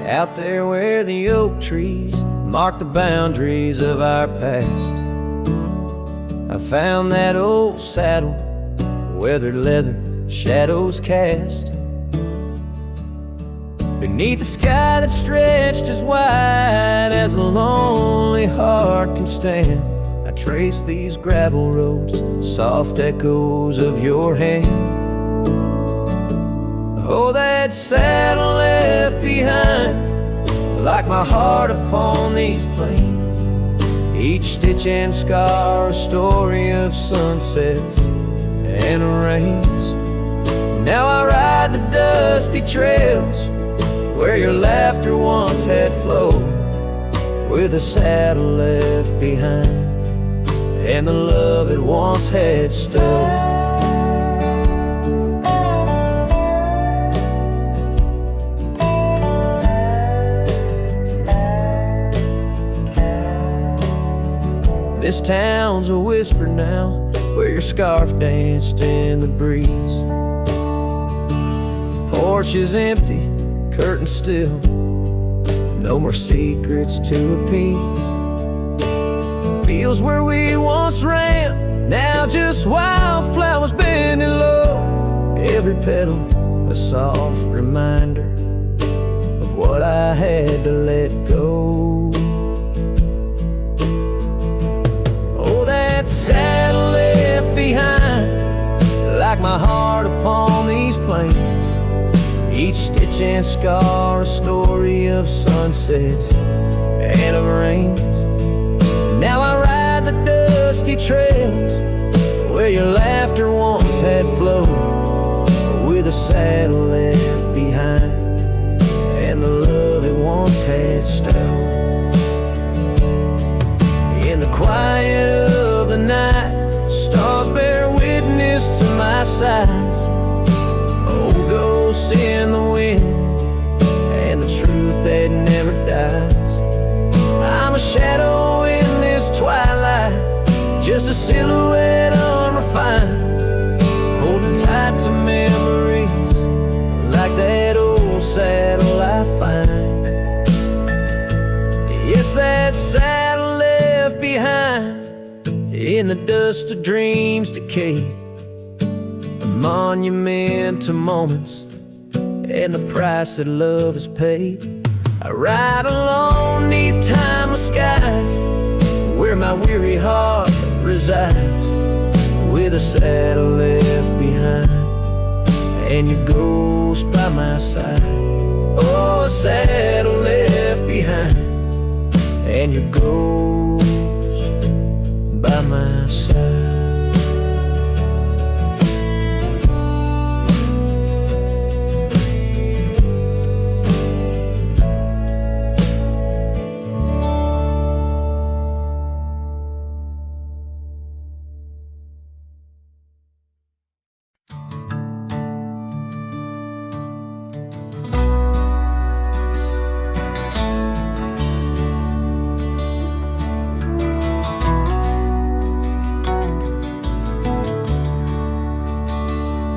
out there where the oak trees mark the boundaries of our past. I found that old saddle, weathered leather, shadows cast. Beneath a sky that stretched as wide as a lonely heart can stand, I trace these gravel roads, soft echoes of your hand. Oh, that saddle left behind, like my heart upon these plains. Each stitch and scar a story of sunsets and rains. Now I ride the dusty trails where your laughter once had flowed, with a saddle left behind and the love it once had stowed. This town's a whisper now, where your scarf danced in the breeze. Porch is empty, curtains still, no more secrets to appease. Fields where we once ran, now just wildflowers bending low. Every petal a soft reminder of what I had to let go. Saddle left behind, like my heart upon these plains. Each stitch and scar a story of sunsets and of rains. Now I ride the dusty trails where your laughter once had flowed, with a saddle left behind and the love it once had stowed. In the quiet of the night, stars bear witness to my sighs. Old ghosts in the wind and the truth that never dies. I'm a shadow in this twilight, just a silhouette unrefined, holding tight to memories like that old saddle I find. Yes, that saddle left behind in the dust of dreams decayed, a monument to moments and the price that love has paid. I ride alone neath timeless skies, where my weary heart resides, with a saddle left behind and your ghost by my side. Oh, a saddle left behind and your ghost by my side.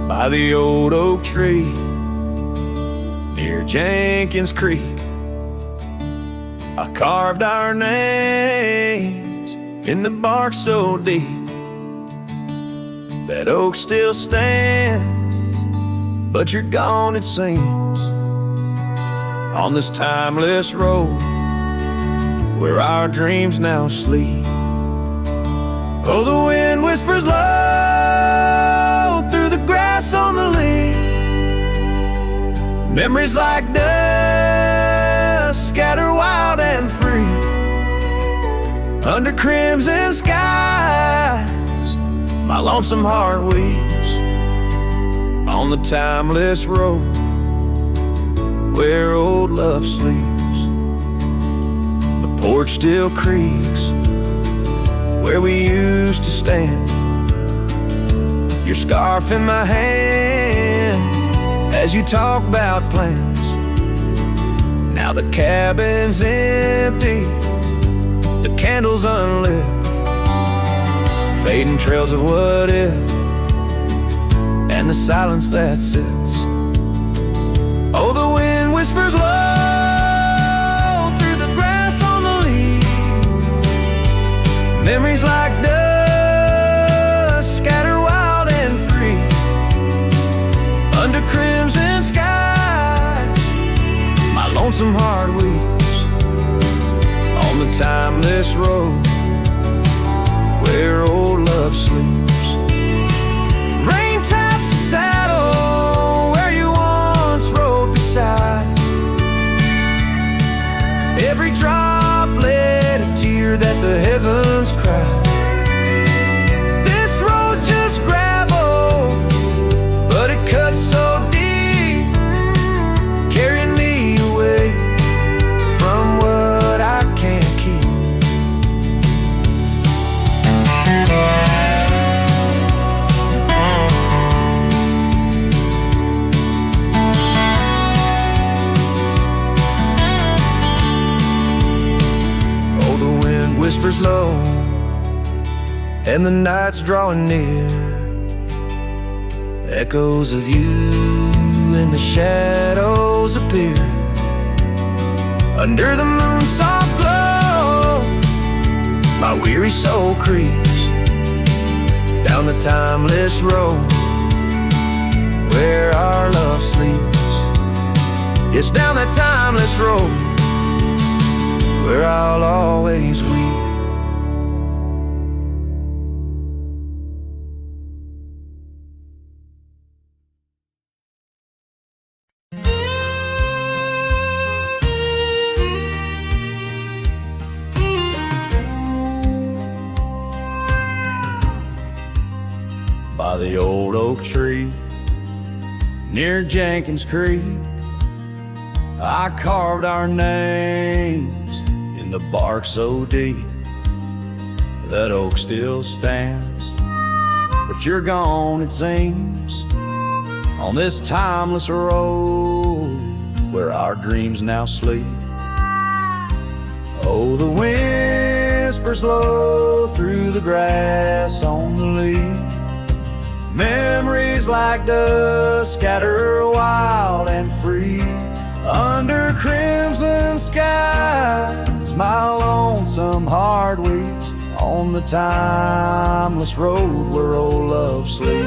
By the old oak tree near Jenkins Creek, I carved our names in the bark so deep. That oak still stands, but you're gone it seems, on this timeless road where our dreams now sleep. Oh, the wind whispers low through the grass on the lea. Memories like dust scatter wild and free under crimson skies. My lonesome heart weeps on the timeless road where old love sleeps. The porch still creaks where we used to stand, your scarf in my hand as you talk about plans. Now the cabin's empty, the candles unlit, fading trails of what if, and the silence that sits. Oh, the wind whispers low Memories like dust scatter wild and free under crimson skies. My lonesome heart weeps on the timeless road where old love sleeps. Rain taps the saddle where you once rode beside. Every droplet a tear that the heavens cry. This road's just gravel, but it cuts so deep, carrying me away from what I can't keep. Oh, the wind whispers low and the night's drawing near. Echoes of you in the shadows appear. Under the moon's soft glow, my weary soul creeps down the timeless road where our love sleeps. It's down that timeless road where I'll always weep. By the old oak tree near Jenkins Creek, I carved our names in the bark so deep. That oak still stands, but you're gone it seems, on this timeless road where our dreams now sleep. Oh, the whispers low through the grass on the leaf. Memories like dust scatter wild and free under crimson skies. My lonesome heart weeps on the timeless road where old love sleeps.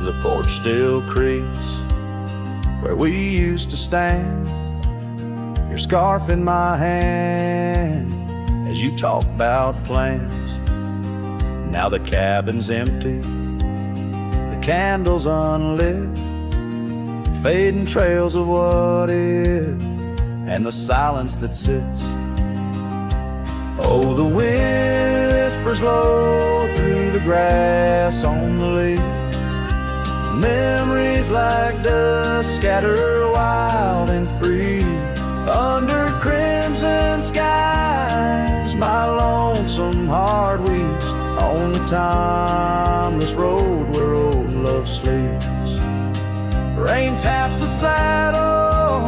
The porch still creaks where we used to stand, your scarf in my hand as you talk about plans. Now the cabin's empty, the candles unlit, fading trails of what is, and the silence that sits. Oh, the wind whispers low through the grass on the leaf. Memories like dust scatter wild and free under crimson skies. My lonesome heart weeps on the timeless road where old love sleeps. Rain taps the saddle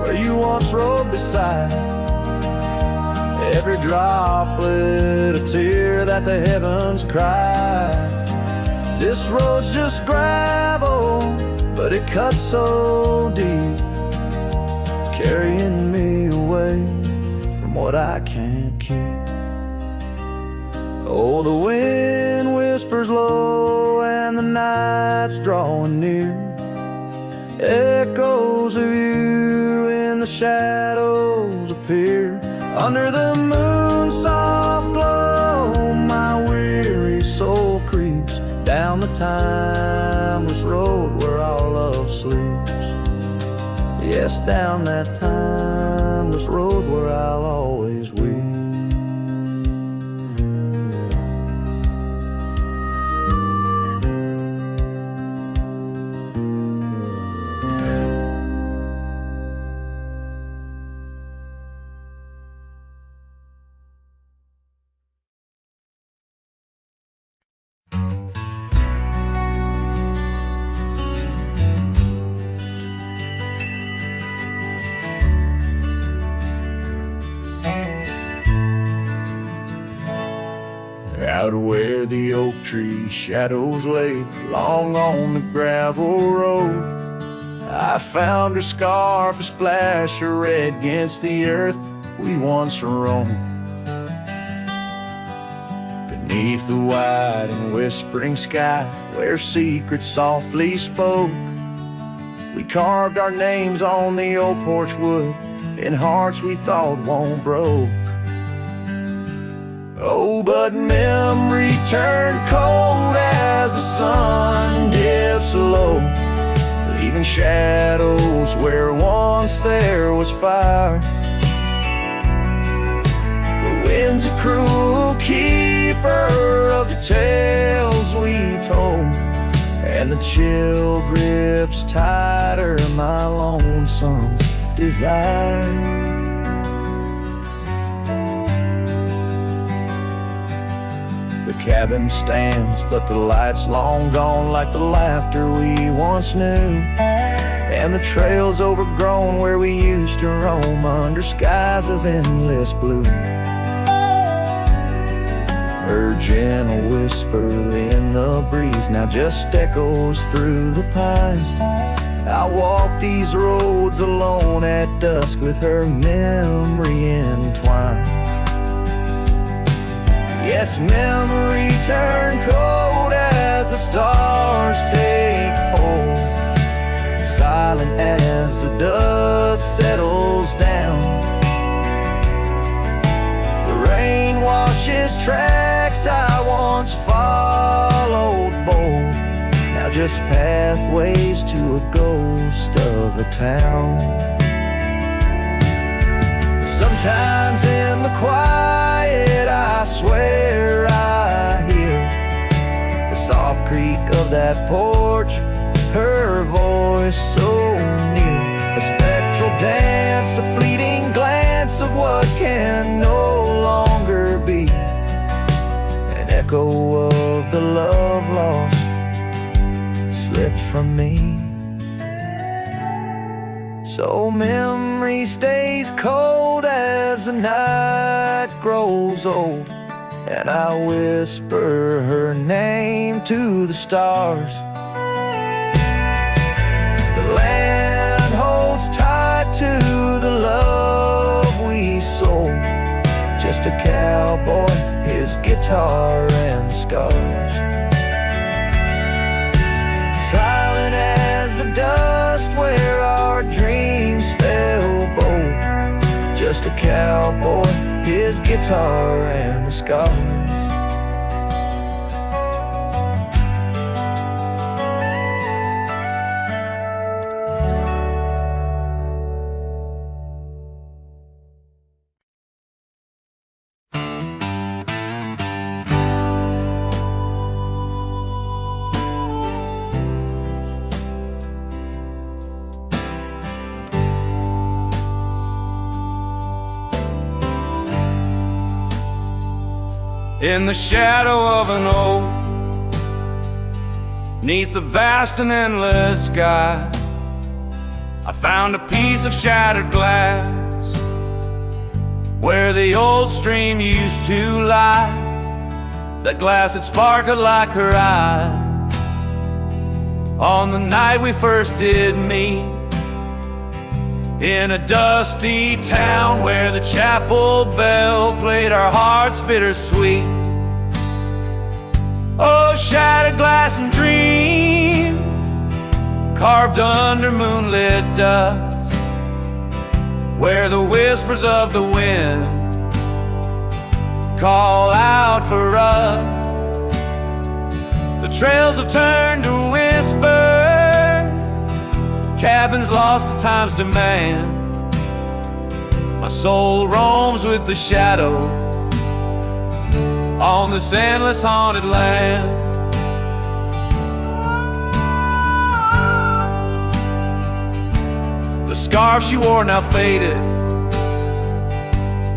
where you once rode beside. Every droplet a tear that the heavens cry. This road's just gravel, but it cuts so deep, carrying me away from what I can't keep. Oh, the wind whispers low and the night's drawing near. Echoes of you in the shadows appear. Under the moon's soft glow, my weary soul creeps down the timeless road where our love sleeps. Yes, down that timeless road where I'll always weep. Out where the oak tree shadows lay long on the gravel road, I found her scarf, a splash of red against the earth we once roamed. Beneath the wide and whispering sky, where secrets softly spoke, we carved our names on the old porch wood in hearts we thought won't broke. Oh, but memory turned cold as the sun dips low, leaving shadows where once there was fire. The wind's a cruel keeper of the tales we told, and the chill grips tighter my lonesome's desire. The cabin stands, but the light's long gone, like the laughter we once knew, and the trail's overgrown where we used to roam under skies of endless blue. Her gentle whisper in the breeze now just echoes through the pines. I walk these roads alone at dusk with her memory entwined. Yes, memory turned cold as the stars take hold, silent as the dust settles down. The rain washes tracks I once followed bold, now just pathways to a ghost of a town. Sometimes in the quiet I swear I hear the soft creak of that porch, her voice so near, a spectral dance, a fleeting glance of what can no longer be, an echo of the love lost slipped from me. So memory stays cold as the night grows old, and I whisper her name to the stars. The land holds tight to the love we sold, just a cowboy, his guitar and scars. Silent as the dust where our dreams fell bold, just a cowboy, his guitar and the scars. In the shadow of an oak, 'neath the vast and endless sky, I found a piece of shattered glass where the old stream used to lie. That glass had sparkled like her eye on the night we first did meet, in a dusty town where the chapel bell played our hearts bittersweet. Oh, shattered glass and dream carved under moonlit dust, where the whispers of the wind call out for us. The trails have turned to whispers, cabins lost to time's demand. My soul roams with the shadow on this endless haunted land. The scarf she wore now faded,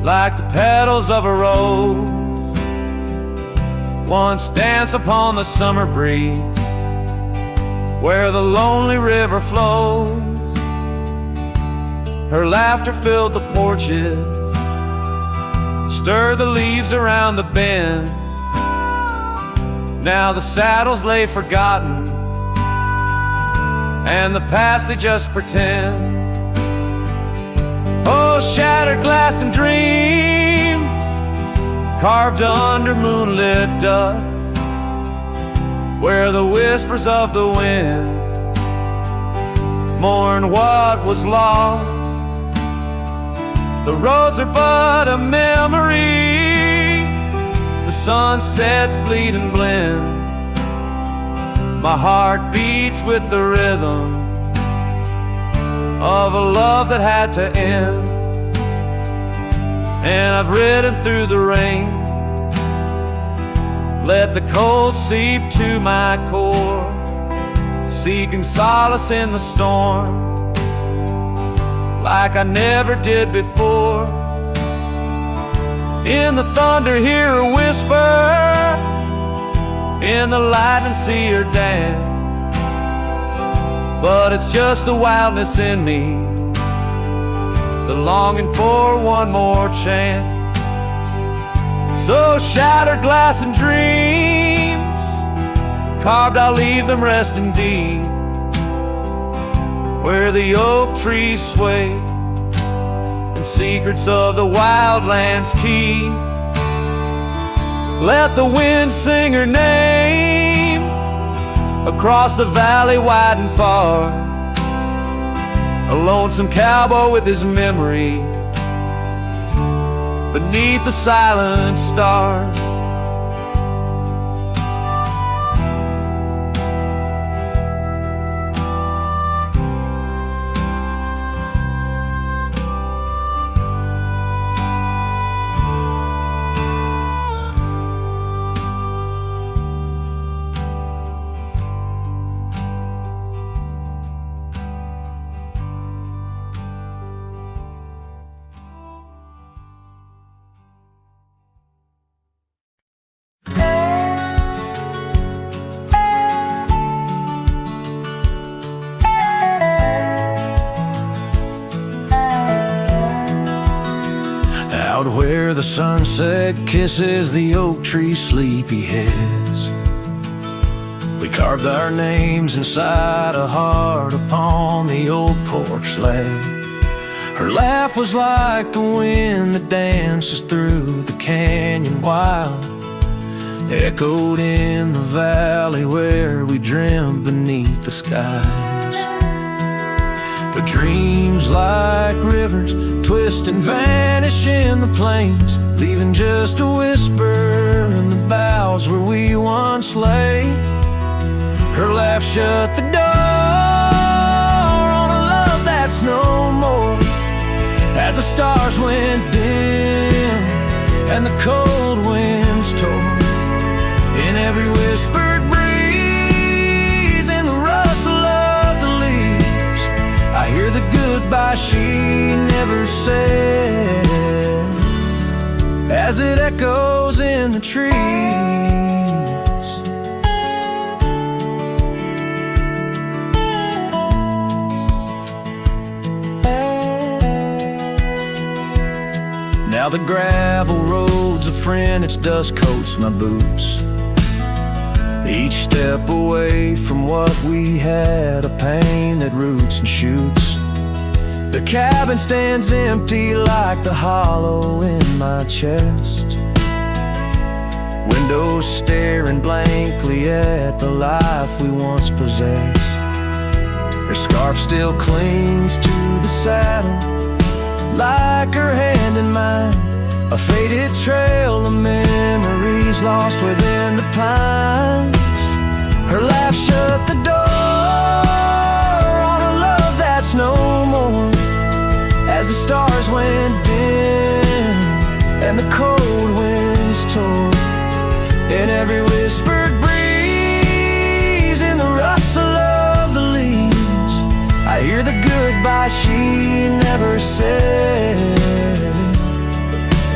like the petals of a rose once danced upon the summer breeze, where the lonely river flows. Her laughter filled the porches, stirred the leaves around the bend. Now the saddles lay forgotten, and the past they just pretend. Oh, shattered glass and dreams carved under moonlit dust, where the whispers of the wind mourn what was lost. The roads are but a memory, the sunsets bleed and blend. My heart beats with the rhythm of a love that had to end. And I've ridden through the rain, let the cold seep to my core, seeking solace in the storm like I never did before. In the thunder hear her whisper, in the lightning see her dance. But it's just the wildness in me, the longing for one more chance. So shattered glass and dreams carved, I'll leave them resting deep, where the oak trees sway and secrets of the wildlands keep. Let the wind sing her name across the valley wide and far, a lonesome cowboy with his memory beneath the silent stars. Out where the sunset kisses the oak tree sleepy heads, we carved our names inside a heart upon the old porch slab. Her laugh was like the wind that dances through the canyon wild, echoed in the valley where we dreamed beneath the skies. But dreams like rivers twist and vanish in the plains, leaving just a whisper in the boughs where we once lay. Her laugh shut the door on a love that's no more, as the stars went dim and the cold winds tore. In every whispered breeze, in the rustle of the leaves, I hear the goodbye she never said, as it echoes in the trees. Now the gravel road's a friend, its dust coats my boots. Each step away from what we had, a pain that roots and shoots. The cabin stands empty like the hollow in my chest, windows staring blankly at the life we once possessed. Her scarf still clings to the saddle like her hand in mine, a faded trail of memories lost within the pines. Her laugh shut the door on a love that's no more, as the stars went dim and the cold winds tore. In every whispered breeze, in the rustle of the leaves, I hear the goodbye she never said,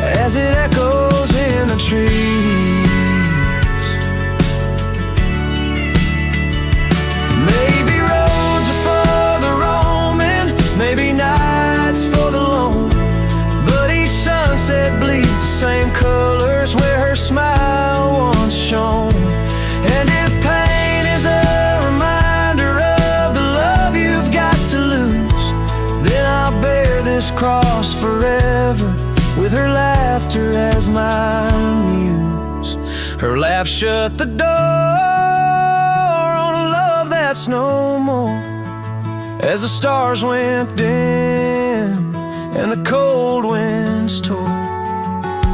as it echoes in the trees. Maybe roads are for the roaming, maybe nights for the lone, but each sunset bleeds the same colors where her smile once shone. And if pain is a reminder of the love you've got to lose, then I'll bear them this cross forever, with her laughter as my muse. Her laugh shut the door on a love that's no more, as the stars went dim and the cold winds tore.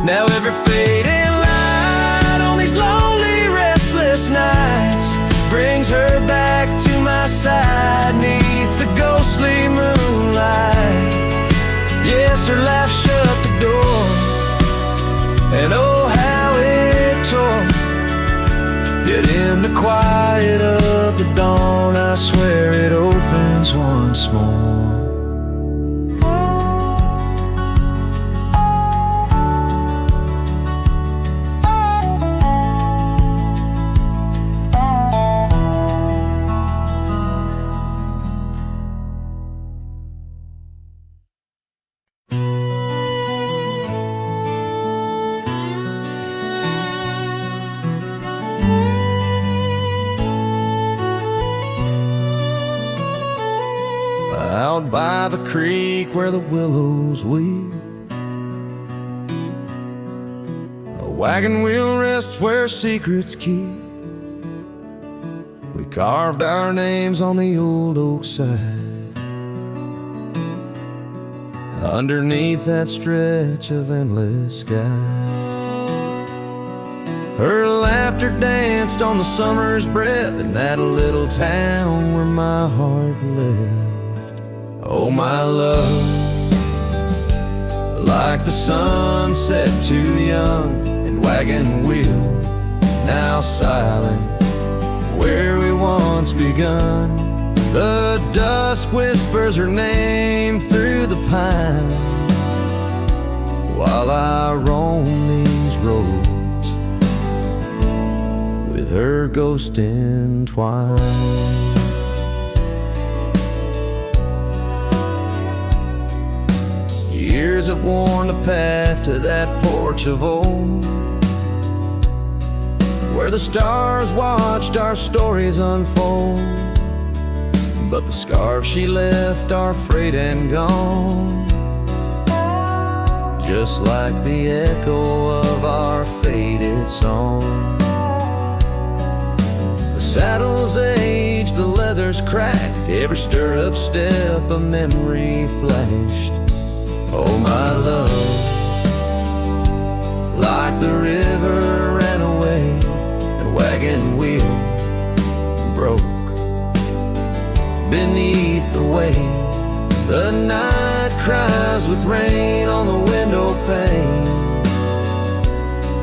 Now every fading light on these lonely, restless nights brings her back to my side, neath the ghostly moonlight. Yes, her laugh shut the door, and oh how it tore. Yet in the quiet of the dawn, I swear it opens once more. Out by the creek where the willows weep, a wagon wheel rests where secrets keep. We carved our names on the old oak side, underneath that stretch of endless sky. Her laughter danced on the summer's breath in that little town where my heart left. Oh, my love, like the sunset too young, and wagon wheel now silent, where we once begun. The dusk whispers her name through the pine, while I roam these roads with her ghost entwined. Years have worn the path to that porch of old, where the stars watched our stories unfold. But the scars she left are frayed and gone, just like the echo of our faded song. The saddle's aged, the leather's cracked, every stirrup step a memory flashed. Oh, my love, like the river ran away, the wagon wheel broke beneath the weight. The night cries with rain on the window pane,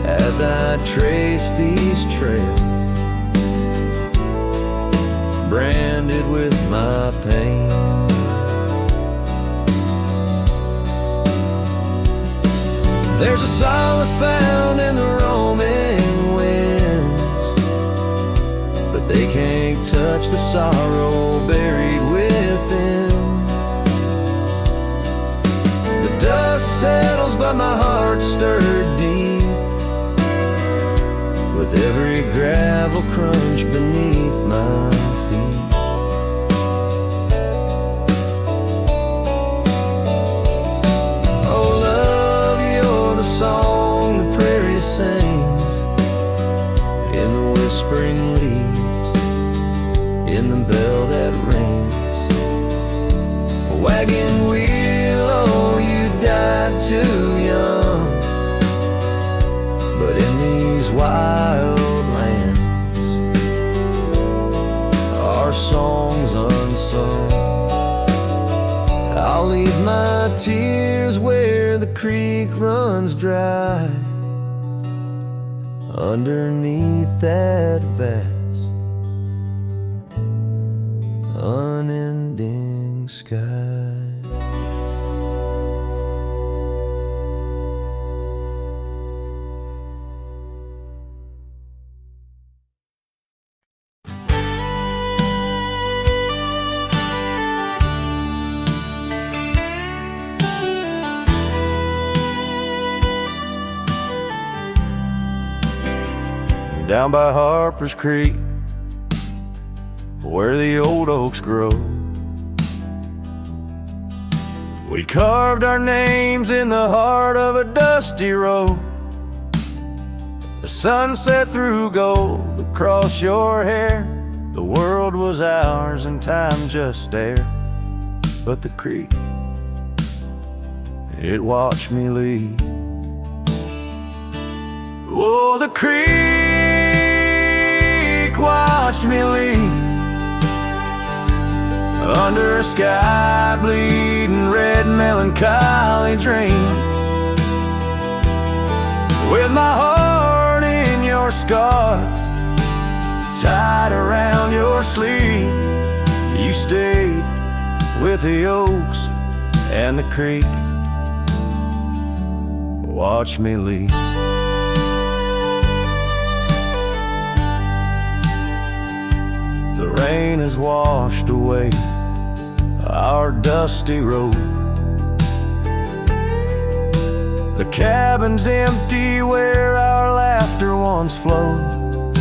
as I trace these trails, branded with my pain. There's a solace found in the roaming winds, but they can't touch the sorrow buried within. The dust settles, but my heart stirred deep with every gravel crunch beneath my feet. Song the prairie sings in the whispering leaves, in the bell that rings. A wagon wheel, oh, you died too young, but in these wild lands, our songs unsung. I'll leave my tears where the creek runs dry, underneath that vast, unending sky. Down by Harper's Creek, where the old oaks grow, We carved our names in the heart of a dusty road. The sunset threw gold across your hair. The world was ours and time just stared. But the creek, it watched me leave. Oh, the creek watched me leave. Under a sky bleeding red melancholy dream. With my heart in your scarf, tied around your sleeve, you stayed with the oaks and the creek. Watch me leave. The rain has washed away our dusty road. The cabin's empty where our laughter once flowed.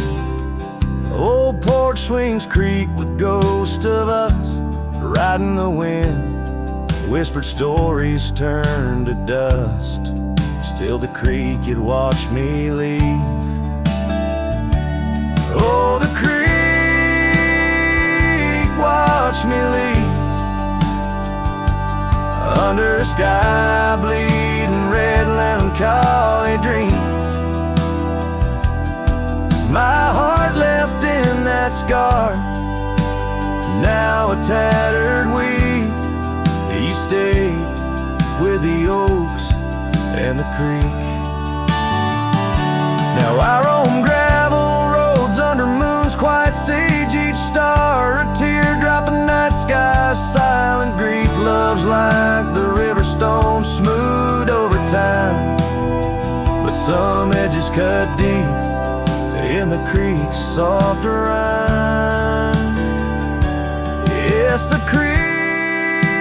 Old porch swings creak with ghosts of us riding the wind. Whispered stories turn to dust. Still the creek, it watched me leave. Oh, the creek watched me leave. Under a sky bleeding red melancholy dreams. My heart left in that scar, now a tattered weed. You stayed with the oaks and the creek. Now I roam gravel roads under moons quite sage. Each star a teardrop in night sky. Silent grief loves like the river stone, smooth over time. But some edges cut deep in the creek's soft rhyme. Yes, the creek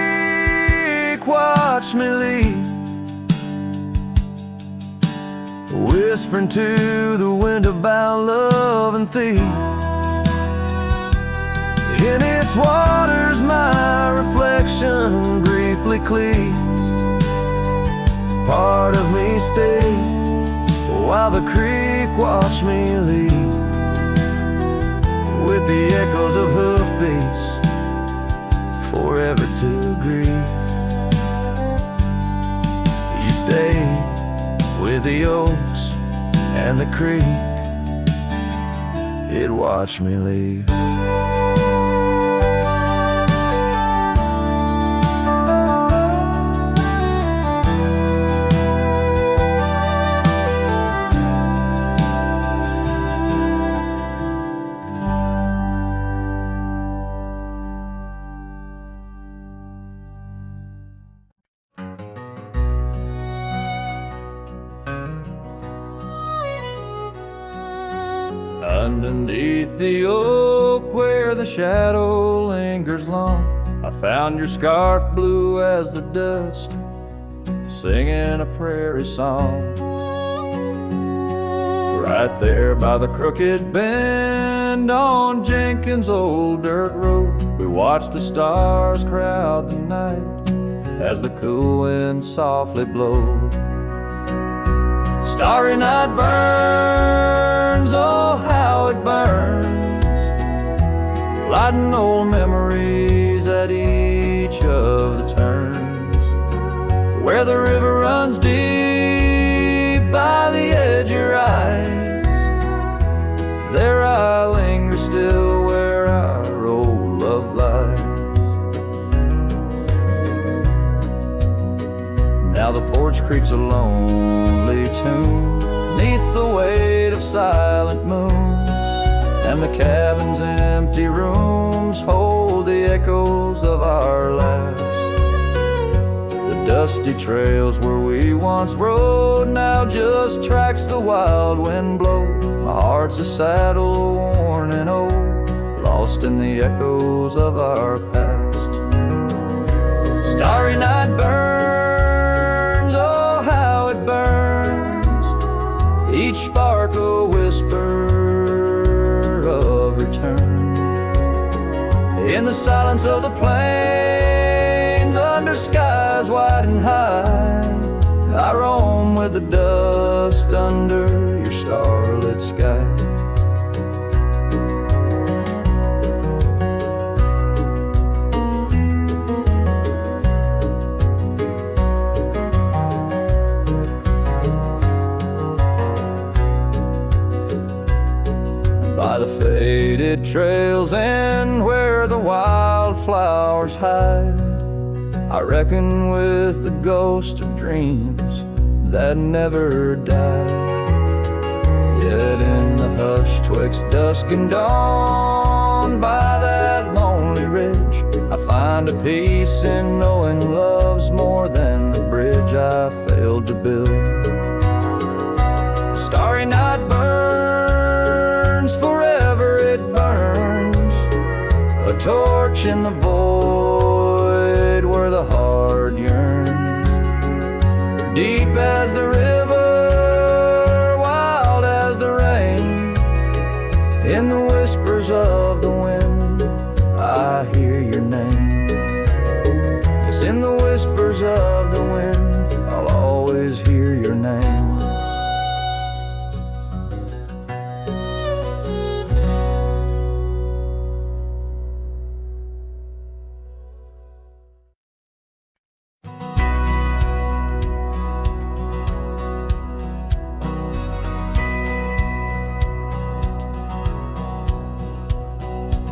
watched me leave, whispering to the wind about love and thieves. In its waters my reflection briefly cleaves. Part of me stayed while the creek watched me leave, with the echoes of hoofbeats forever to grieve. You stayed with the oaks and the creek, it watched me leave. Underneath the oak where the shadow lingers long, I found your scarf blue as the dusk, singing a prairie song. Right there by the crooked bend on Jenkins' old dirt road, we watched the stars crowd the night as the cool wind softly blowed. Starry night burns, oh how it burns, lighting old memories at each of the turns. Where the river runs deep by the edge of your eyes, there I linger still where our old love lies. Now the porch creaks a lonely tune neath the weight of silent moons, and the cabin's empty rooms hold the echoes of our laughs. The dusty trails where we once rode now just tracks the wild wind blow. My heart's a saddle worn and old, lost in the echoes of our past. Starry night burns, oh how it burns, each spark a whisper of return. In the silence of the plains under sky eyes wide and high, I roam with the dust under your starlit sky. By the faded trails and where the wildflowers hide, I reckon with the ghost of dreams that never die. Yet in the hush twixt dusk and dawn, by that lonely ridge, I find a peace in knowing love's more than the bridge I failed to build. Starry night burns, forever it burns, a torch in the void where the heart yearns. Deep as the river, wild as the rain, in the whispers of the wind, I hear your name. Yes, in the whispers of the wind, I'll always hear your name.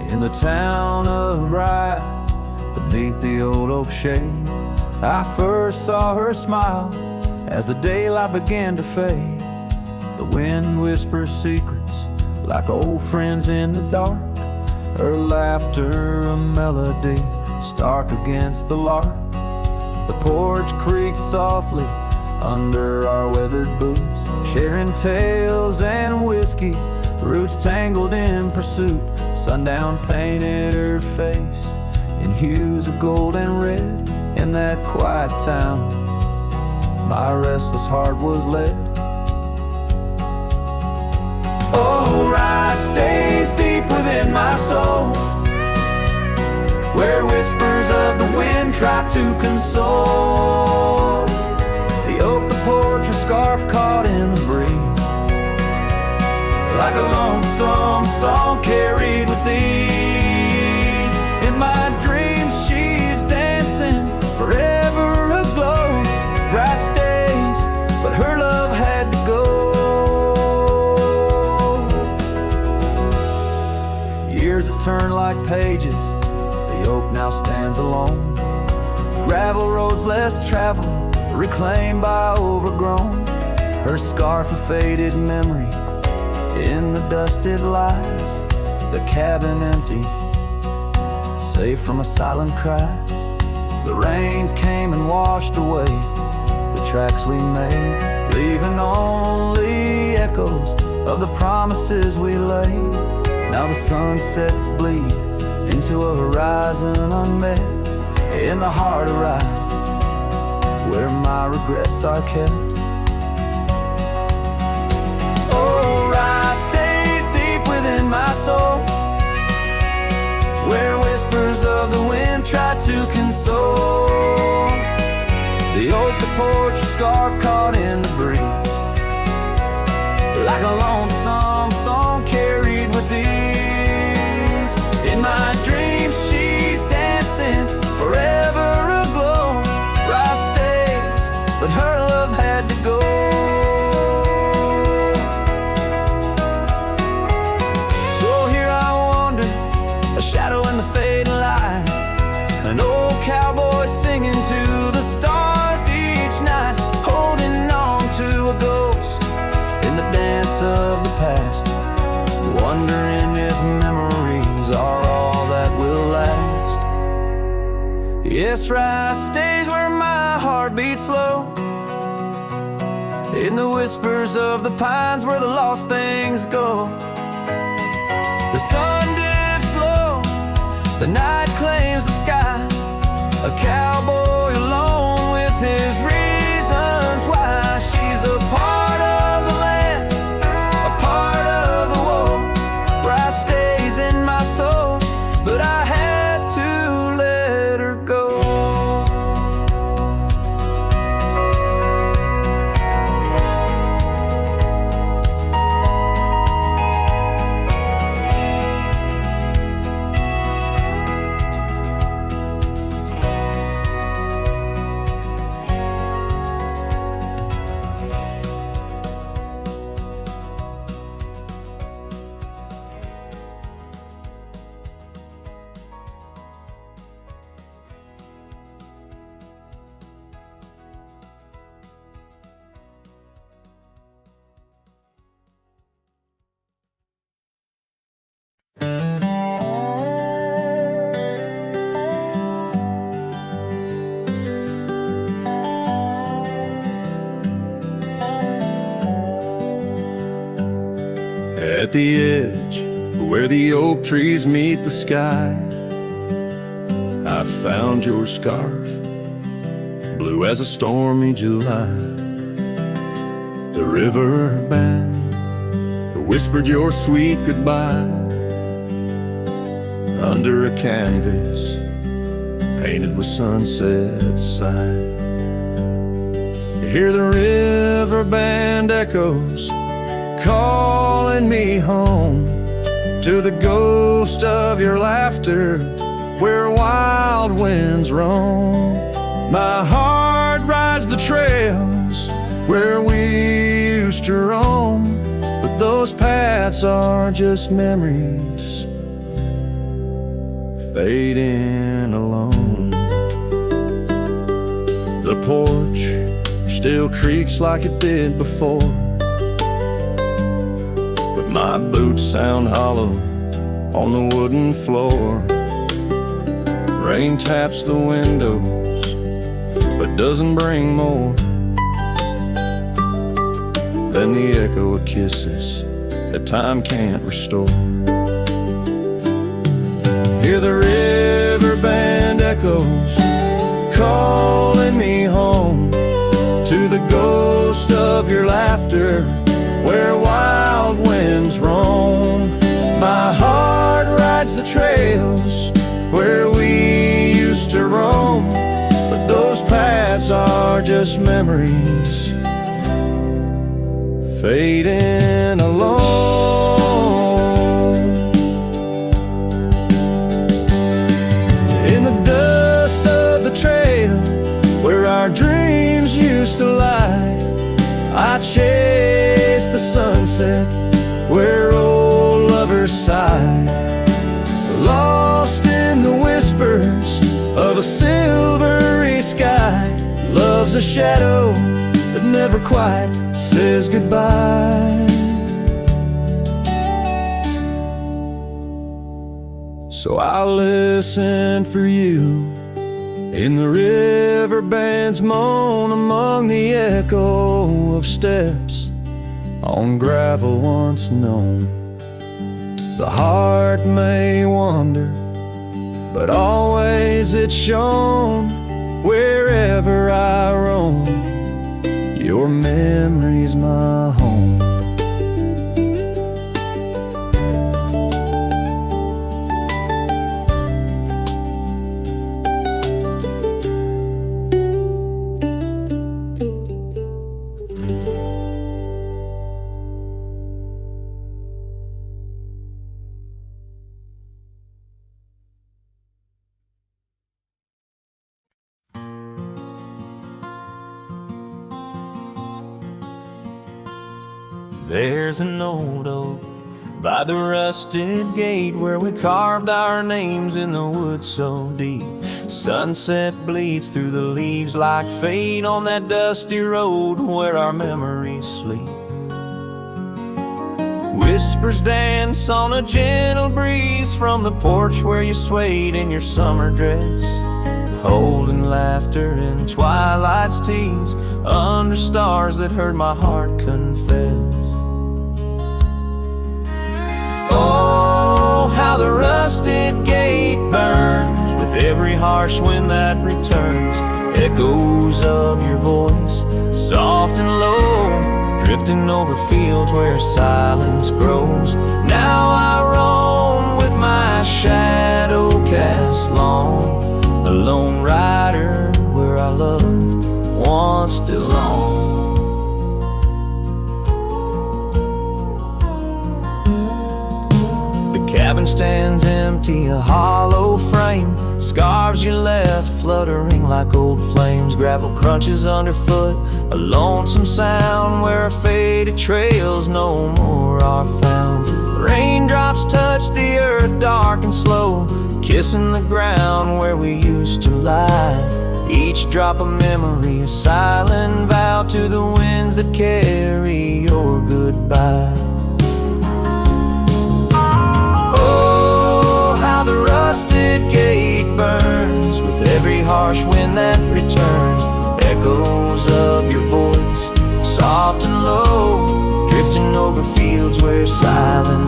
In the town of Bryan, beneath the old oak shade, I first saw her smile as the daylight began to fade. The wind whispers secrets like old friends in the dark, her laughter a melody stark against the lark. The porch creaks softly under our weathered boots, sharing tales and whiskey, roots tangled in pursuit. Sundown painted her face in hues of gold and red. In that quiet town, my restless heart was led. Oh, rye stays deep within my soul, where whispers of the wind try to console. The oak, the porch, a scarf caught in the breeze, like a lonesome song carried with ease. In my dreams she's dancing, forever aglow. Bright stays, but her love had to go. Years that turn like pages, the oak now stands alone. Gravel roads less traveled, reclaimed by overgrown. Her scarf a faded memory, in the dusted lies, the cabin empty, safe from a silent cries. The rains came and washed away the tracks we made, leaving only echoes of the promises we laid. Now the sunsets bleed into a horizon unmet, in the heart of Rye, where my regrets are kept. My soul, where whispers of the wind try to console. The oak, the porch, a scarf caught in the breeze, like a lonesome song carried with ease. In my dreams she's dancing, forever aglow. Rye stays, but her love had to go. Shadow in the fading light, an old cowboy singing to the stars each night, holding on to a ghost in the dance of the past, wondering if memories are all that will last. Yes, Rye stays where my heart beats slow, in the whispers of the pines where the lost things go. The sun the night claims the sky, a cowboy alone with his reasons why. She's a part of the land, a part of the woe. Rye stays in my soul, but I had to let her go. At the edge where the oak trees meet the sky, I found your scarf, blue as a stormy July. The river band whispered your sweet goodbye under a canvas painted with sunset sight. You hear the river band echoes calling me home to the ghost of your laughter where wild winds roam. My heart rides the trails where we used to roam, but those paths are just memories fading alone. The porch still creaks like it did before, but my boots sound hollow on the wooden floor. Rain taps the windows, but doesn't bring more than the echo of kisses that time can't restore. Hear the river band echoes calling me home to the ghost of your laughter where wild winds roam. My heart rides the trails where we used to roam, but those paths are just memories fading alone. In the dust of the trail where our dreams used to lie, I chased the sunset where old lovers sigh, lost in the whispers of a silvery sky. Love's a shadow that never quite says goodbye. So I'll listen for you in the river band's moan, among the echo of steps on gravel once known. The heart may wander, but always it's shown wherever I roam. Your memory's my home. There's an old oak by the rusted gate where we carved our names in the wood so deep. Sunset bleeds through the leaves like fate on that dusty road where our memories sleep. Whispers dance on a gentle breeze from the porch where you swayed in your summer dress, holding laughter in twilight's tease under stars that heard my heart confess. Oh, how the rusted gate burns with every harsh wind that returns. Echoes of your voice, soft and low, drifting over fields where silence grows. Now I roam with my shadow cast long, a lone rider where our love once belonged. The cabin stands empty, a hollow frame, scarves you left fluttering like old flames. Gravel crunches underfoot, a lonesome sound where our faded trails no more are found. Raindrops touch the earth dark and slow, kissing the ground where we used to lie. Each drop of memory a silent vow to the winds that carry your goodbye. Oh, how the rusted gate burns with every harsh wind that returns. Echoes of your voice, soft and low, drifting over fields where silence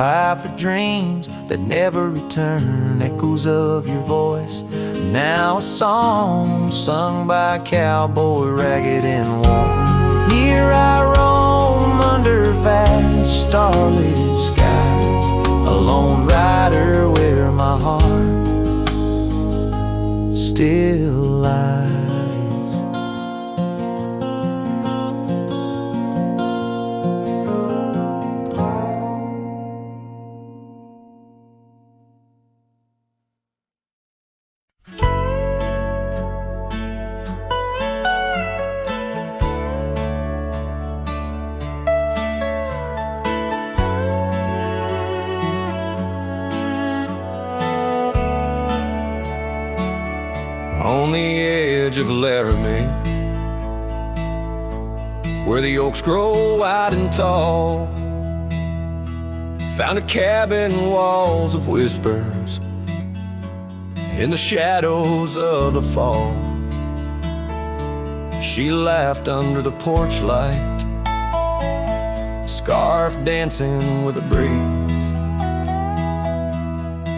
pie for dreams that never return, echoes of your voice, now a song sung by a cowboy ragged and worn. Here I roam under vast starlit skies, a lone rider where my heart still lies. On the edge of Laramie, where the oaks grow wide and tall, found a cabin, walls of whispers in the shadows of the fall. She laughed under the porch light, scarf dancing with a breeze,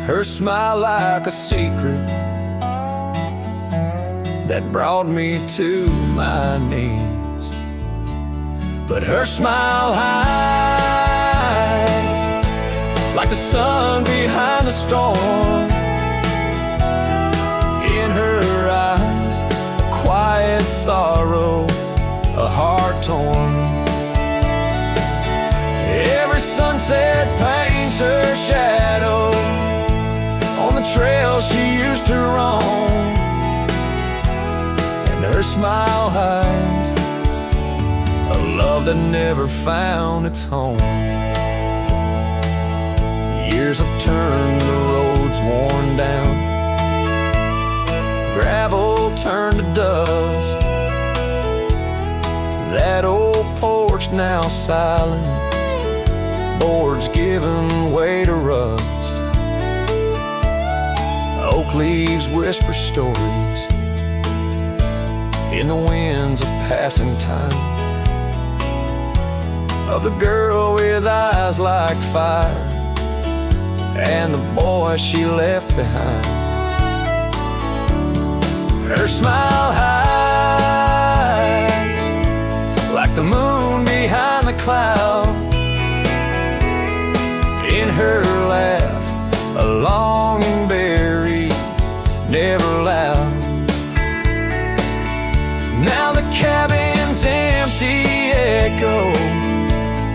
her smile like a secret that brought me to my knees. But her smile hides like the sun behind the storm. In her eyes, a quiet sorrow, a heart torn. Every sunset paints her shadow on the trail she used to roam. Her smile hides a love that never found its home. Years have turned the roads worn down, gravel turned to dust. That old porch now silent, boards giving way to rust. Oak leaves whisper stories in the winds of passing time, of the girl with eyes like fire and the boy she left behind. Her smile hides like the moon behind the cloud. In her laugh, a longing buried, never loud. Now the cabin's empty echo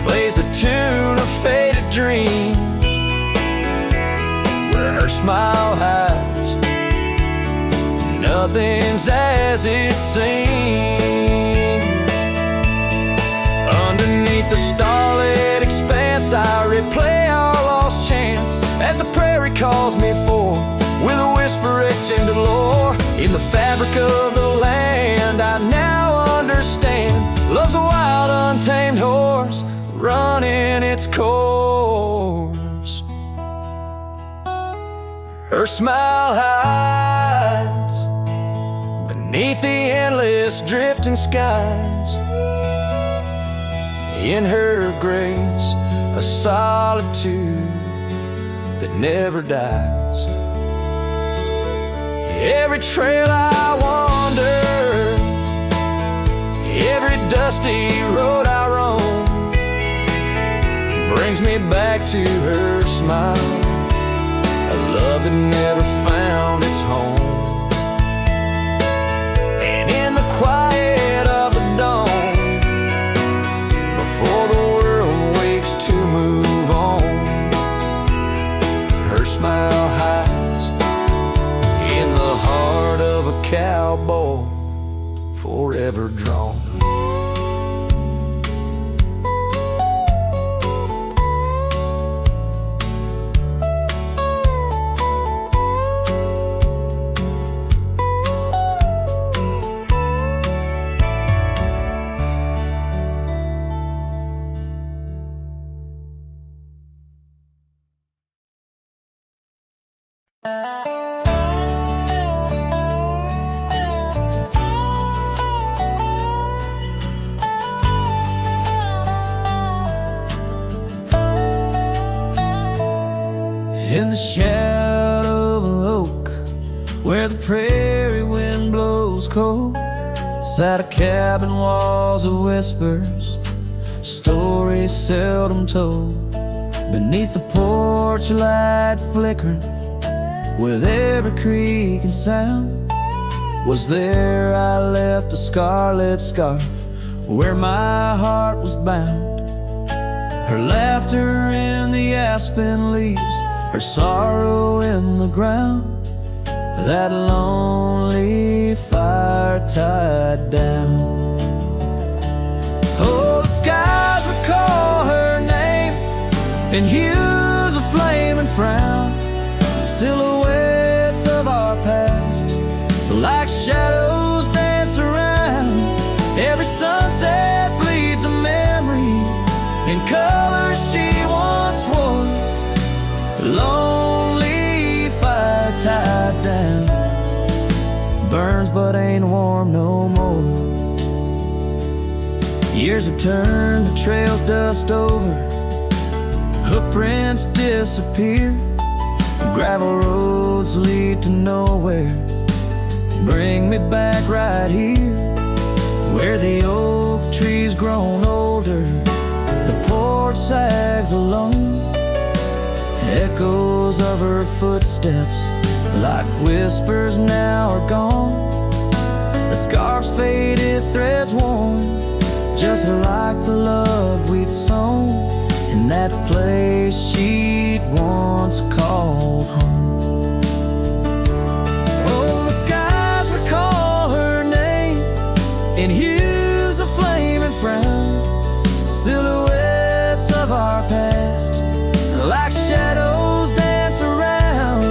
plays the tune of faded dreams, where her smile hides nothing's as it seems. Underneath the starlit expanse, I replay our lost chance as the prairie calls me forth with a whisper etched into lore. In the fabric of the land, I now understand love's a wild, untamed horse running its course. Her smile hides beneath the endless drifting skies. In her grace, a solitude that never dies. Every trail I wander, every dusty road I roam, brings me back to her smile, a love that never found its home. And in the quiet of the dawn, before the world wakes to move on, her smile hides in the heart of a cowboy forever drawn. cold, sat a cabin, walls of whispers, stories seldom told. Beneath the porch light flickering, with every creak and sound, was there I left a scarlet scarf where my heart was bound. Her laughter in the aspen leaves, her sorrow in the ground. That lonely fire tied down. Oh, the skies recall her name in hues of flame and frown. Silhouettes of our past, like shadows dance around. Every sunset bleeds a memory in colors she once wore. Lonely fire tied down, burns but ain't warm no more. Years have turned the trails dust over, hoofprints disappear. Gravel roads lead to nowhere, bring me back right here, where the oak tree's grown older, the porch sags alone. Echoes of her footsteps, like whispers, now are gone. The scarf's faded, threads worn, just like the love we'd sown in that place she'd once called home. Oh, the skies recall her name in hues of flame and frown. Silhouettes of our past, like shadows dance around.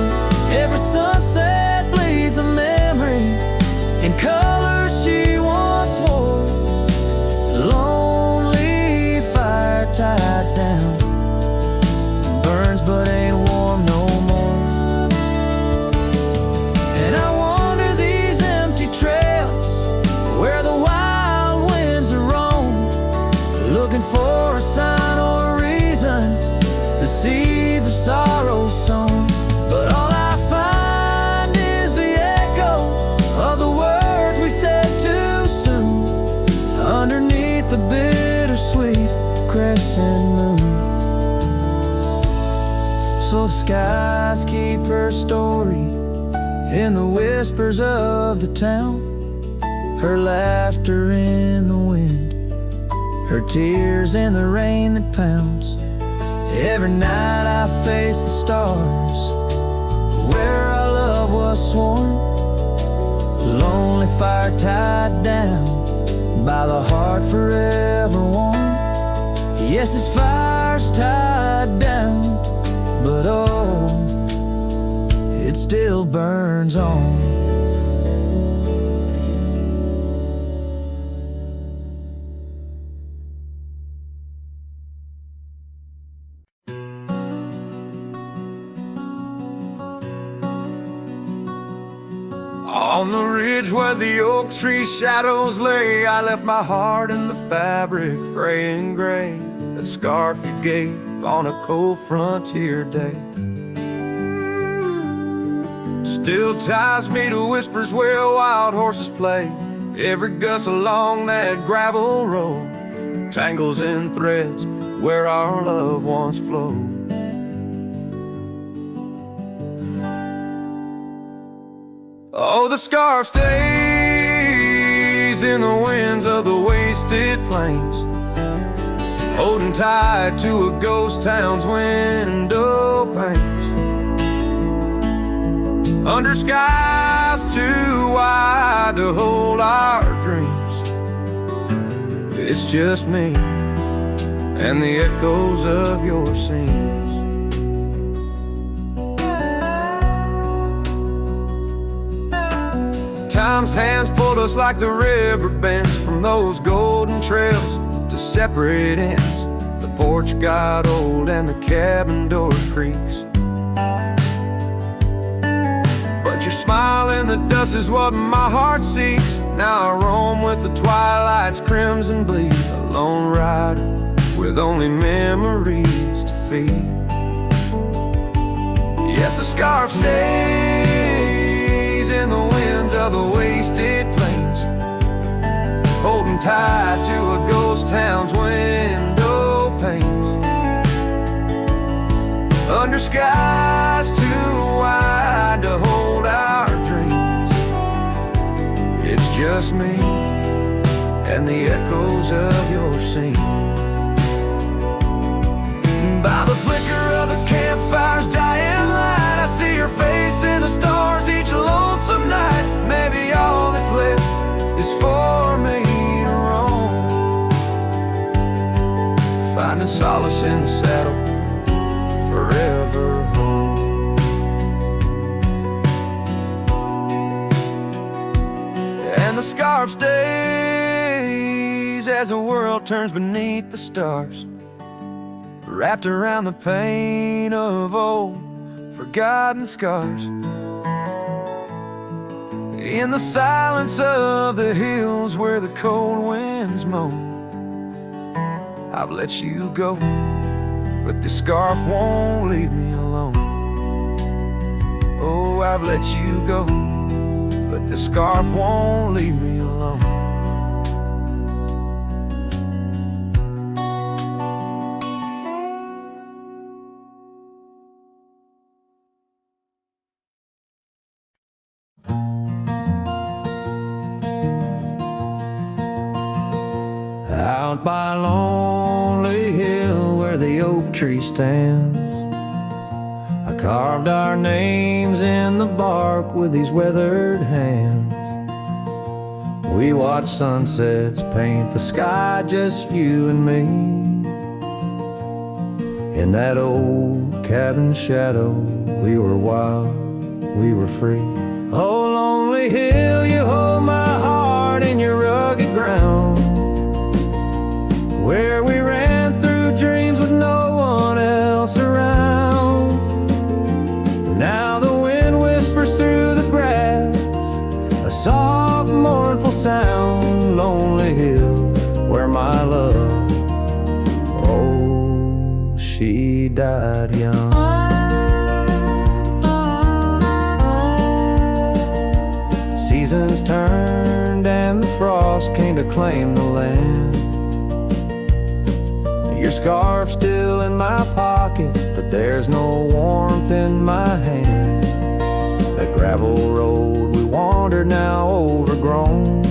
Every sunset bleeds a memory in colors she once wore. Lonely fire tied down, burns but ain't warm no more. And I wander these empty trails where the wild winds are roam, looking for a sign or a reason, the seeds of sorrow sown. But all I find is the echo of the words we said too soon, underneath the bittersweet crescent moon. So the skies keep her story in the whispers of the town, her laughter in the wind, her tears in the rain that pounds. Every night I face the stars where our love was sworn. Lonely fire tied down by the heart forever warm. Yes, this fire's tied down, but oh, it still burns on. On the ridge where the oak tree shadows lay, I left my heart in the fabric, fray and gray, that scarf you gave on a cold frontier day. Still ties me to whispers where wild horses play. Every gust along that gravel road tangles in threads where our love once flowed. Oh, the scarf stays in the winds of the wasted plains, holding tight to a ghost town's window panes. Under skies too wide to hold our dreams, it's just me and the echoes of your scenes. Time's hands pulled us like the river bends from those golden trails to separate ends. The porch got old and the cabin door creaks, but your smile in the dust is what my heart seeks. Now I roam with the twilight's crimson bleed, a lone rider with only memories to feed. Yes, the scarf stays in the winds of of the wasted plains, holding tight to a ghost town's window panes, under skies too wide to hold our dreams. It's just me and the echoes of your scene. By the flicker of the campfire's dying light, I see your face in the stars each lonesome night. Maybe all that's left is for me to roam, finding solace in the saddle, forever home. And the scarf stays as the world turns beneath the stars, wrapped around the pain of old forgotten scars. In the silence of the hills where the cold winds moan, I've let you go, but this scarf won't leave me alone. Oh, I've let you go, but this scarf won't leave me alone. Out by lonely hill where the oak tree stands, I carved our names in the bark with these weathered hands. We watch sunsets paint the sky, just you and me. In that old cabin shadow, we were wild, we were free. Oh, lonely hill, you hold my heart in your rugged ground, where we ran through dreams with no one else around. Now the wind whispers through the grass, a soft, mournful sound. Lonely hill, where my love, oh, she died young. Seasons turned and the frost came to claim the land. Your scarf's still in my pocket, but there's no warmth in my hand. That gravel road we wandered, now overgrown,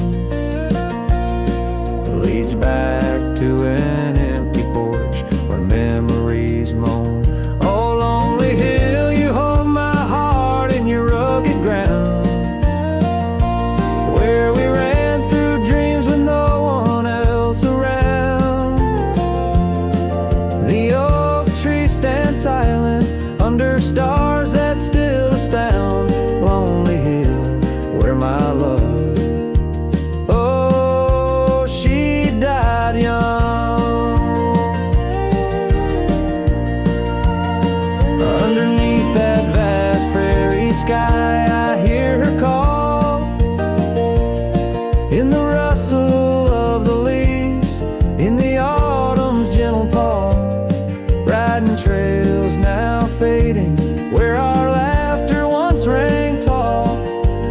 leads back to an empty porch where memories moan. Oh, lonely hill, you hold my heart in your rugged ground, where we ran through dreams with no one else around. The oak tree stands silent under stars that still astound. Lonely hill, where my love, oh, she died young. Underneath that vast prairie sky, I hear her call, in the rustle of the leaves, in the autumn's gentle paw. Riding trails now fading, where our laughter once rang tall.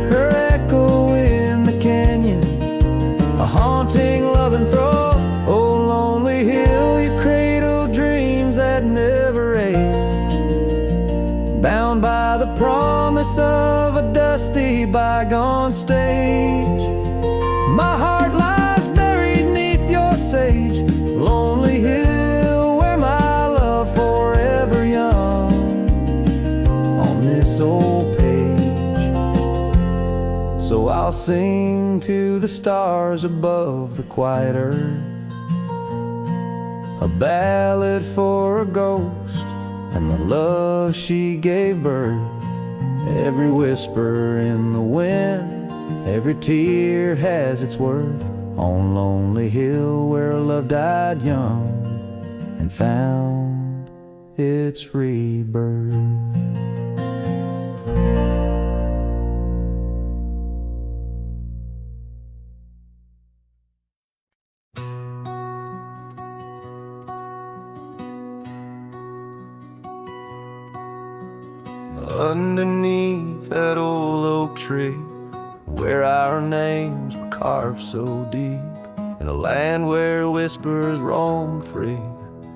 Her echo in the canyon, a haunting love and throw. Oh, lonely hill, you cradle dreams that never age, bound by the promise of a dusty bygone stage. My heart lies buried neath your sage. Lonely hill, where my love forever young, on this old page. So I'll sing to the stars above the quiet earth, a ballad for a ghost and the love she gave birth. Every whisper in the wind, every tear has its worth. On lonely hill where love died young and found its rebirth. Underneath that old oak tree, where our names were carved so deep, in a land where whispers roamed free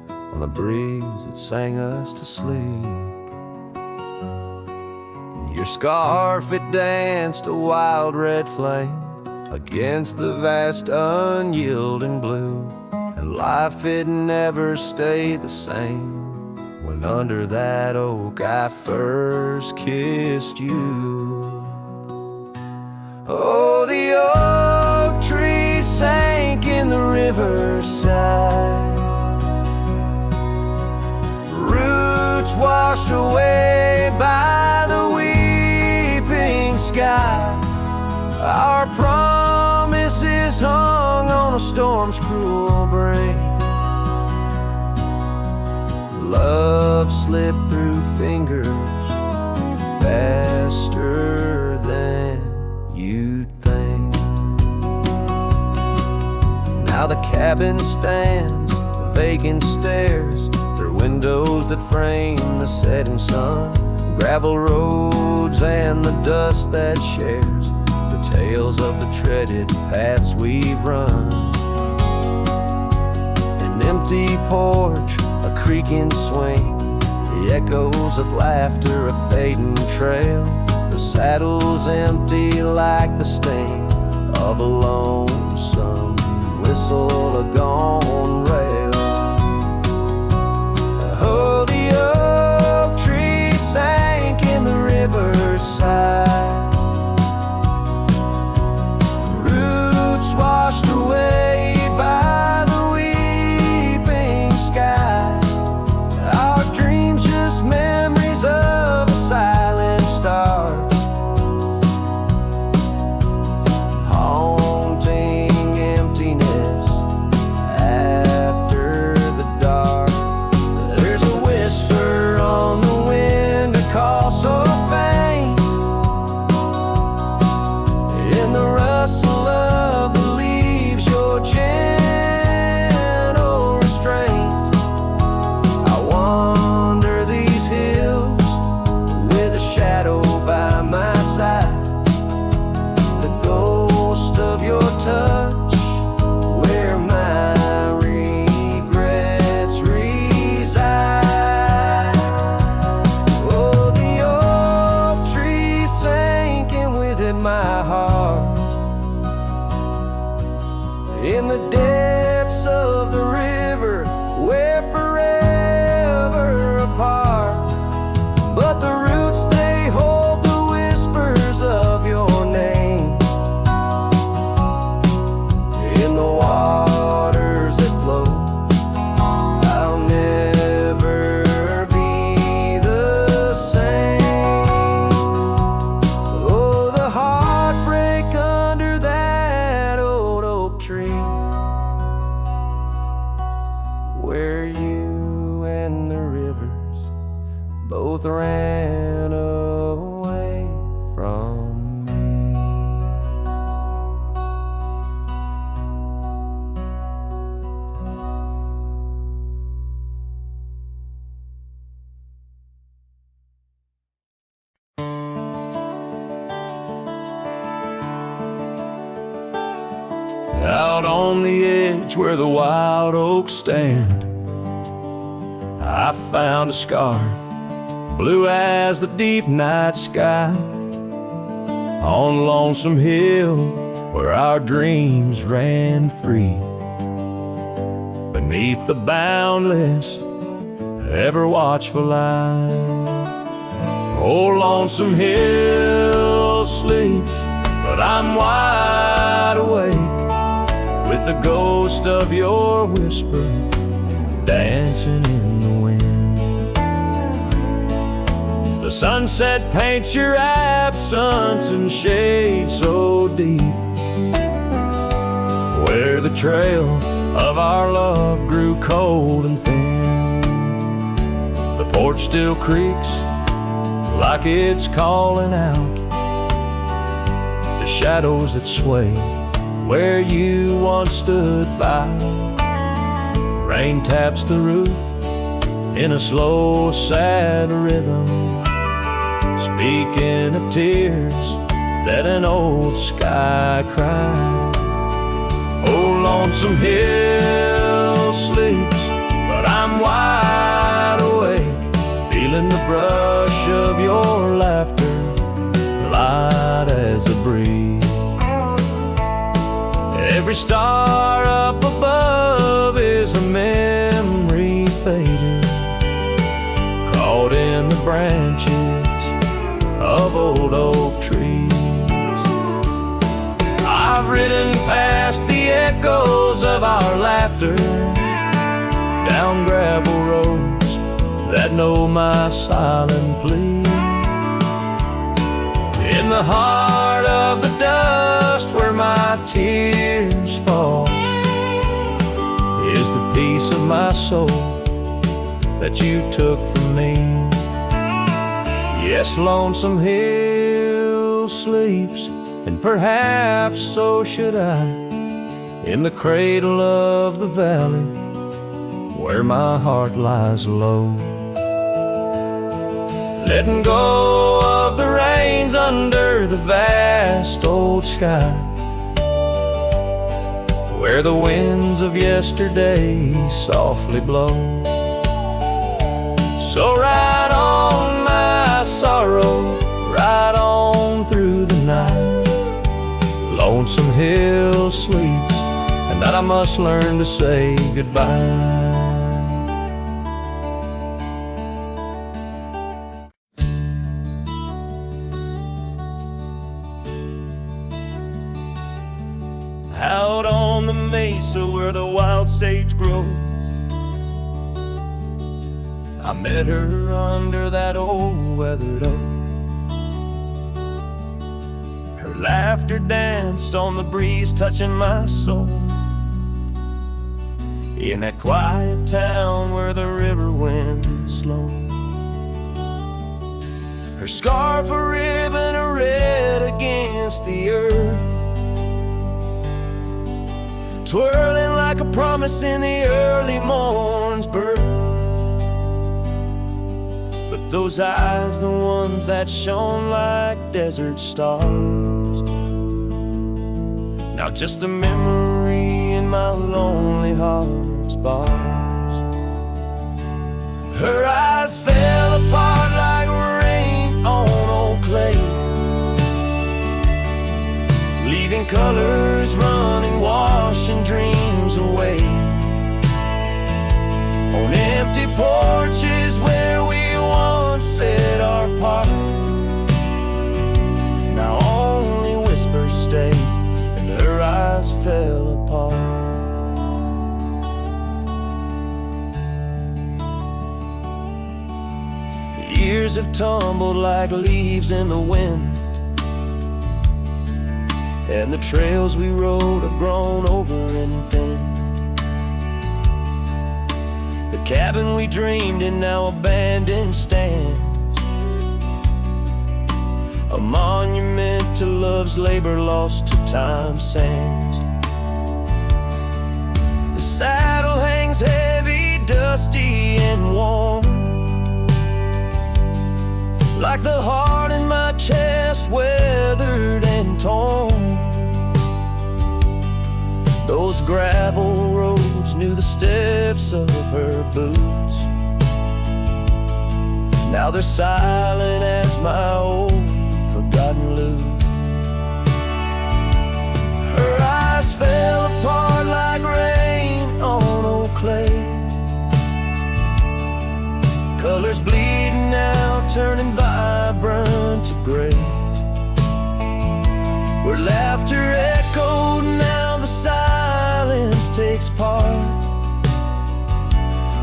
on the breeze that sang us to sleep. Your scarf, it danced a wild red flame against the vast unyielding blue, and life, it never stayed the same when under that oak I first kissed you. Oh, the oak tree sank in the riverside, roots washed away by the weeping sky. Our promises hung on a storm's cruel break. Love slipped through fingers faster than you'd think. Now the cabin stands, vacant stares through windows that frame the setting sun, gravel roads and the dust that shares the tales of the treaded paths we've run. An empty porch, a creaking swing, the echoes of laughter, a fading trail, the saddle's empty like the sting of a lonesome whistle, a gone rail. Oh, the oak tree sank in the riverside, roots washed away by the weeping sky. Our dreams just memories of a silent star, haunting emptiness after the dark. There's a whisper on the wind, a call so faint, in the rustle of the leaves, your gentle restraint. I wander these hills with a shadow by my side, the ghost of your touch where my regrets reside. Oh, the oak tree sank, and with it my heart, in the depths of the river, we're forever apart. But the roots, they hold the whispers of your name in the waters that flow. I'll never be the same. Oh, the heartbreak under that old oak tree, where you and the rivers both ran away from me. Out on the edge where the wild oaks stand, I found a scarf, blue as the deep night sky, on Lonesome Hill where our dreams ran free, beneath the boundless, ever watchful eye. Oh, Lonesome Hill sleeps, but I'm wide awake, with the ghost of your whisper dancing in the wind. The sunset paints your absence in shade so deep, where the trail of our love grew cold and thin. The porch still creaks like it's calling out the shadows that sway where you once stood by. Rain taps the roof in a slow, sad rhythm, speaking of tears that an old sky cried. Oh, lonesome hill sleeps, but I'm wide awake, feeling the brush of your laughter, light as a breeze. Every star up above is a memory faded, caught in the branches of old oak trees. I've ridden past the echoes of our laughter, down gravel roads that know my silent plea. In the heart of the dust where my tears fall is the piece of my soul that you took from me. Yes, Lonesome Hill sleeps, and perhaps so should I, in the cradle of the valley where my heart lies low. Letting go of the reins under the vast old sky, where the winds of yesterday softly blow. So ride on, my sorrow, ride on through the night. Lonesome Hill sleeps, and that I must learn to say goodbye. Out on the mesa where the wild sage grows, I met her under that old weathered oak. Her laughter danced on the breeze, touching my soul. In that quiet town where the river winds slow, her scarf a ribbon of red against the earth, twirling like a promise in the early morn's birth. But those eyes, the ones that shone like desert stars, now just a memory in my lonely heart's bars. Her eyes fell apart like rain on old clay, leaving colors running, washing dreams away. On empty porches where we once said our part, now only whispers stay, and her eyes fell apart. The years have tumbled like leaves in the wind, and the trails we rode have grown over and thin. The cabin we dreamed in now abandoned stands, a monument to love's labor lost to time's sands. The saddle hangs heavy, dusty and warm, like the heart in my chest, weathered and torn. Those gravel roads knew the steps of her boots, now they're silent as my old forgotten lute. Her eyes fell apart like rain on old clay, colors bleeding out, turning vibrant to gray. Where laughter echoed, now the silence takes part.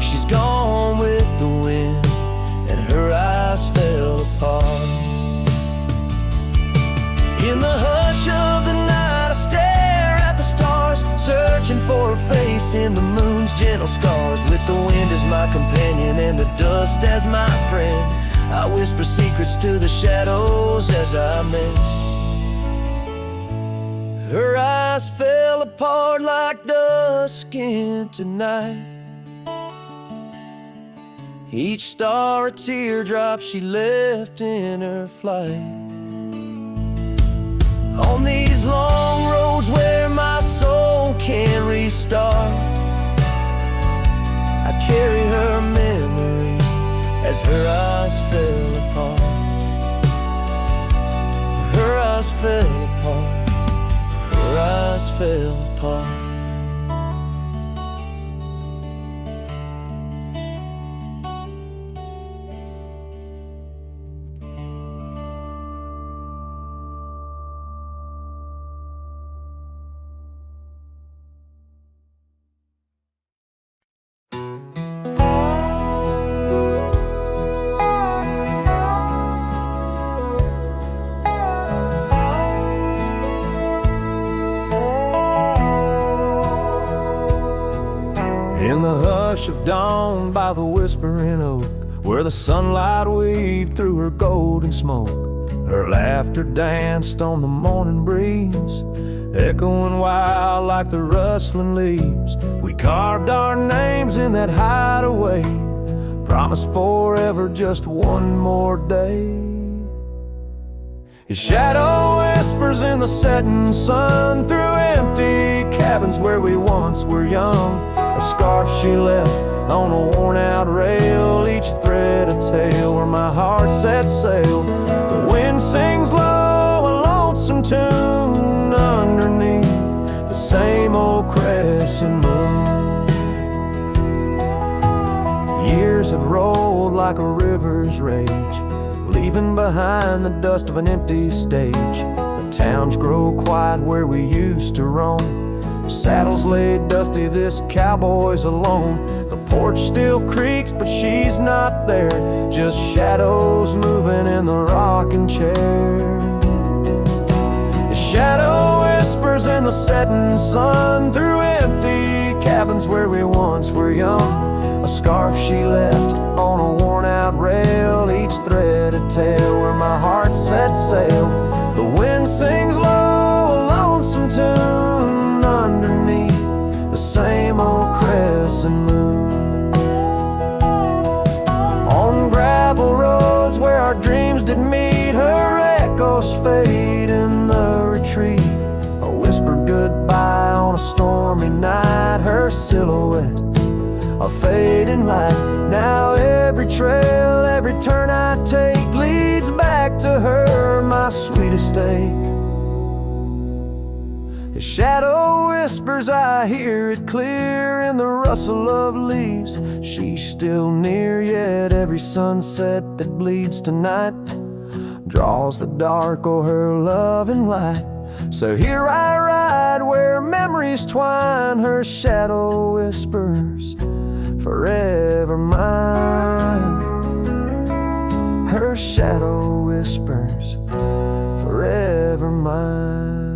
She's gone with the wind, and her eyes fell apart. In the hush of the night I stare at the stars, searching for her face in the moon's gentle scars. With the wind as my companion and the dust as my friend, I whisper secrets to the shadows as I mend. Her eyes fell apart like dusk into night, each star a teardrop she left in her flight. these long roads where my soul can't restart, I carry her memory as her eyes fell apart. Her eyes fell apart. Her eyes fell apart. In the hush of dawn by the whispering oak, where the sunlight weaved through her golden smoke, her laughter danced on the morning breeze, echoing wild like the rustling leaves. We carved our names in that hideaway, promised forever just one more day. His shadow whispers in the setting sun through empty cabins where we once were young. A scarf she left on a worn-out rail, each thread a tale where my heart set sail. The wind sings low, a lonesome tune underneath the same old crescent moon. Years have rolled like a river's rage, leaving behind the dust of an empty stage. The towns grow quiet where we used to roam, saddles laid dusty, this cowboy's alone. The porch still creaks, but she's not there, just shadows moving in the rocking chair. His shadow whispers in the setting sun through empty cabins where we once were young. A scarf she left on a worn-out rail, each thread a tale where my heart set sail. The wind sings low, a lonesome tune underneath the same old crescent moon. On gravel roads where our dreams did meet, her echoes fade in the retreat. A whispered goodbye on a stormy night, her silhouette a fading light. Now every trail, every turn I take leads back to her, my sweetest ache. His shadow whispers, I hear it clear in the rustle of leaves. She's still near, yet every sunset that bleeds tonight draws the dark o'er her loving light. So here I ride where memories twine, her shadow whispers, forever mine. Her shadow whispers, forever mine.